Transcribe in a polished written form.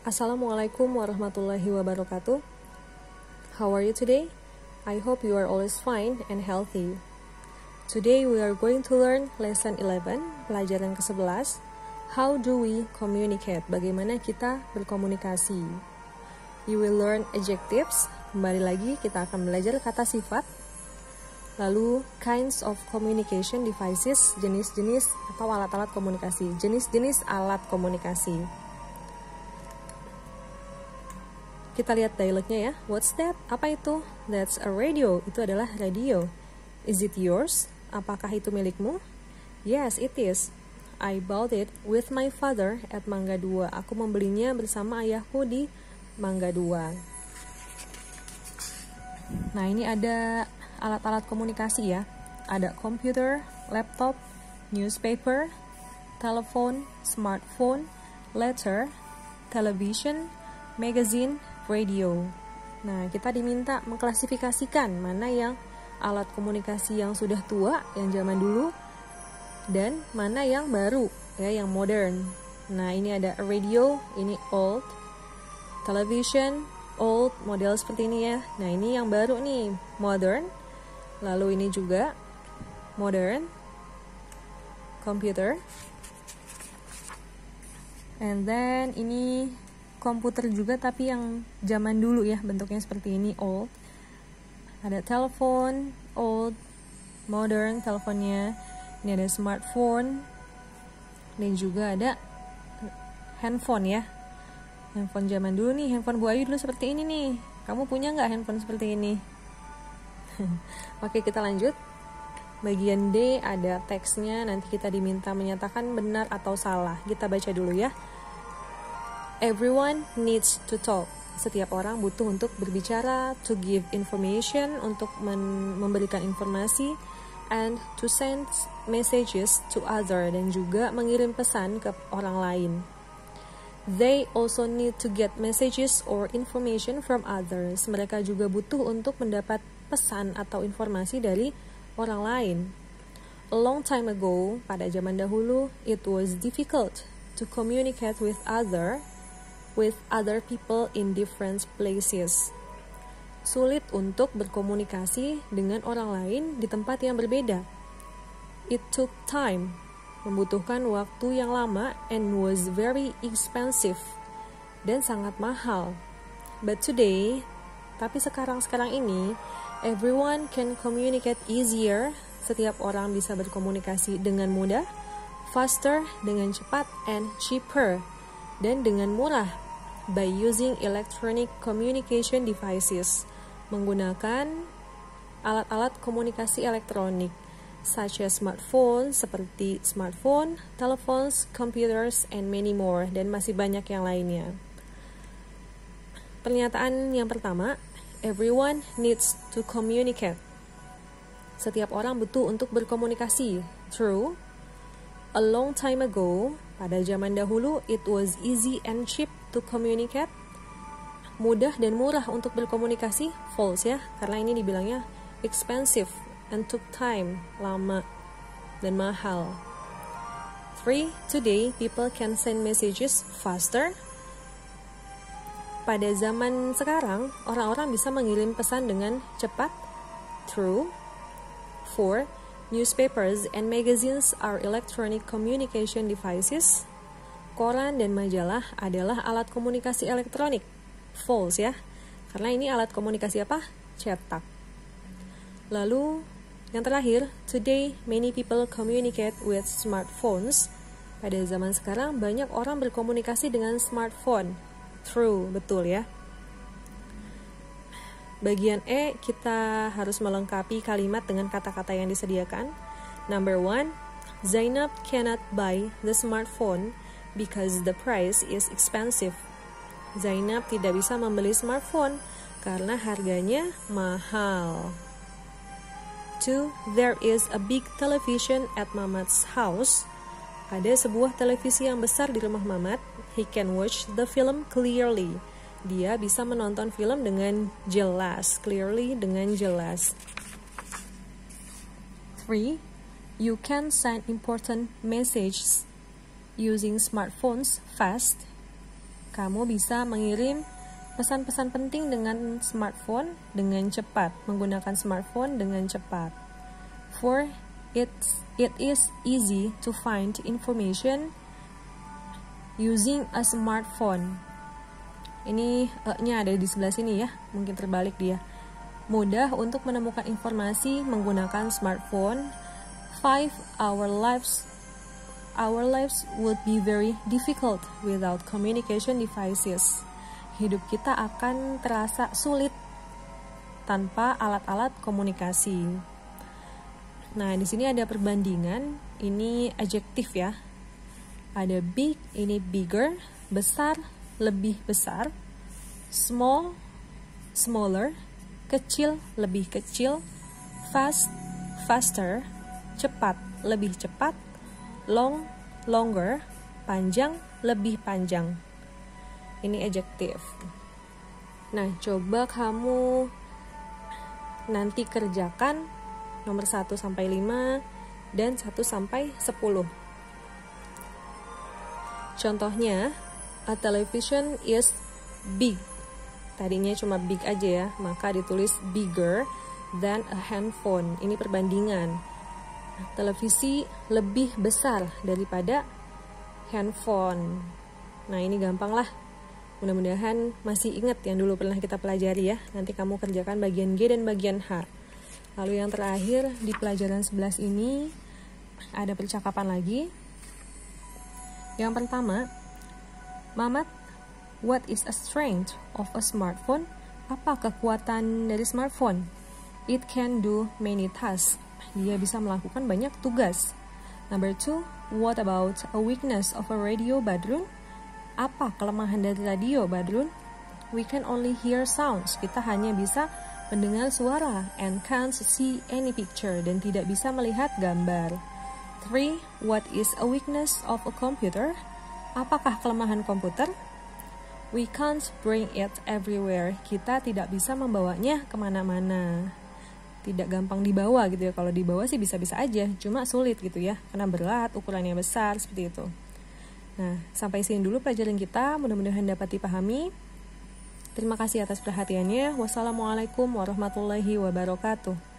Assalamualaikum warahmatullahi wabarakatuh. How are you today? I hope you are always fine and healthy. Today we are going to learn lesson 11, pelajaran ke-11. How do we communicate? Bagaimana kita berkomunikasi? You will learn adjectives. Kembali lagi kita akan belajar kata sifat. Lalu kinds of communication devices, jenis-jenis atau alat-alat komunikasi. Jenis-jenis alat komunikasi. Kita lihat dialognya ya. What's that? Apa itu? That's a radio. Itu adalah radio. Is it yours? Apakah itu milikmu? Yes, it is. I bought it with my father at Mangga 2. Aku membelinya bersama ayahku di Mangga 2. Nah, ini ada alat-alat komunikasi ya. Ada computer, laptop, newspaper, telepon, smartphone, letter, television, magazine, radio. Nah, kita diminta mengklasifikasikan mana yang alat komunikasi yang sudah tua, yang zaman dulu, dan mana yang baru, ya, yang modern. Nah, ini ada radio, ini old, television, old, model seperti ini ya. Nah, ini yang baru nih, modern. Lalu ini juga modern, computer. And then ini komputer juga tapi yang zaman dulu ya, bentuknya seperti ini, old. Ada telepon, old, modern teleponnya. Ini ada smartphone. Ini juga ada handphone ya. Handphone zaman dulu nih, handphone Bu Ayu dulu seperti ini nih. Kamu punya nggak handphone seperti ini? Oke, kita lanjut. Bagian D ada teksnya, nanti kita diminta menyatakan benar atau salah. Kita baca dulu ya. Everyone needs to talk. Setiap orang butuh untuk berbicara, to give information, untuk memberikan informasi, and to send messages to other, dan juga mengirim pesan ke orang lain. They also need to get messages or information from others. Mereka juga butuh untuk mendapat pesan atau informasi dari orang lain. A long time ago, pada zaman dahulu, it was difficult to communicate with other people in different places. Sulit untuk berkomunikasi dengan orang lain di tempat yang berbeda. It took time, membutuhkan waktu yang lama, and was very expensive, dan sangat mahal. But today, tapi sekarang ini, everyone can communicate easier. Setiap orang bisa berkomunikasi dengan mudah, faster, dengan cepat, and cheaper, dan dengan murah, by using electronic communication devices, menggunakan alat-alat komunikasi elektronik, such as smartphone, seperti smartphone, telepons, computers, and many more, dan masih banyak yang lainnya. Pernyataan yang pertama, everyone needs to communicate. Setiap orang butuh untuk berkomunikasi. True. A long time ago, pada zaman dahulu, it was easy and cheap to communicate. Mudah dan murah untuk berkomunikasi. False ya, karena ini dibilangnya expensive and took time, lama dan mahal. 3. Today, people can send messages faster. Pada zaman sekarang, orang-orang bisa mengirim pesan dengan cepat. True. 4. Newspapers and magazines are electronic communication devices. Koran dan majalah adalah alat komunikasi elektronik. False ya, karena ini alat komunikasi apa? Cetak. Lalu, yang terakhir, today many people communicate with smartphones. Pada zaman sekarang, banyak orang berkomunikasi dengan smartphone. True, betul ya. Bagian E, kita harus melengkapi kalimat dengan kata-kata yang disediakan. Number 1, Zainab cannot buy the smartphone because the price is expensive. Zainab tidak bisa membeli smartphone karena harganya mahal. 2. There is a big television at Mamat's house. Ada sebuah televisi yang besar di rumah Mamat. He can watch the film clearly. Dia bisa menonton film dengan jelas. Clearly, dengan jelas. 3. You can send important messages using smartphones fast. Kamu bisa mengirim pesan-pesan penting dengan smartphone dengan cepat, menggunakan smartphone dengan cepat. 4. It is easy to find information using a smartphone. Ini nya ada di sebelah sini ya, mungkin terbalik dia. Mudah untuk menemukan informasi menggunakan smartphone. 5. Our lives would be very difficult without communication devices. Hidup kita akan terasa sulit tanpa alat-alat komunikasi. Nah, di sini ada perbandingan, ini adjektif ya. Ada big, ini bigger, besar, lebih besar, small, smaller, kecil, lebih kecil, fast, faster, cepat, lebih cepat, long, longer, panjang, lebih panjang. Ini adjektif. Nah, coba kamu nanti kerjakan nomor 1 sampai 5 dan 1 sampai 10. Contohnya, a television is big. Tadinya cuma big aja ya, maka ditulis bigger than a handphone. Ini perbandingan. Televisi lebih besar daripada handphone. Nah, ini gampang lah. Mudah-mudahan masih ingat yang dulu pernah kita pelajari ya. Nanti kamu kerjakan bagian G dan bagian H. Lalu yang terakhir di pelajaran 11 ini ada percakapan lagi. Yang pertama, Mamat, what is a strength of a smartphone? Apa kekuatan dari smartphone? It can do many tasks. Dia bisa melakukan banyak tugas. Number 2, what about a weakness of a radio, Badrun? Apa kelemahan dari radio, Badrun? We can only hear sounds. Kita hanya bisa mendengar suara and can't see any picture, dan tidak bisa melihat gambar. 3, what is a weakness of a computer? Apakah kelemahan komputer? We can't bring it everywhere. Kita tidak bisa membawanya kemana-mana. Tidak gampang dibawa gitu ya. Kalau dibawa sih bisa-bisa aja, cuma sulit gitu ya, karena berat, ukurannya besar, seperti itu. Nah, sampai sini dulu pelajaran kita, mudah-mudahan dapat dipahami. Terima kasih atas perhatiannya. Wassalamualaikum warahmatullahi wabarakatuh.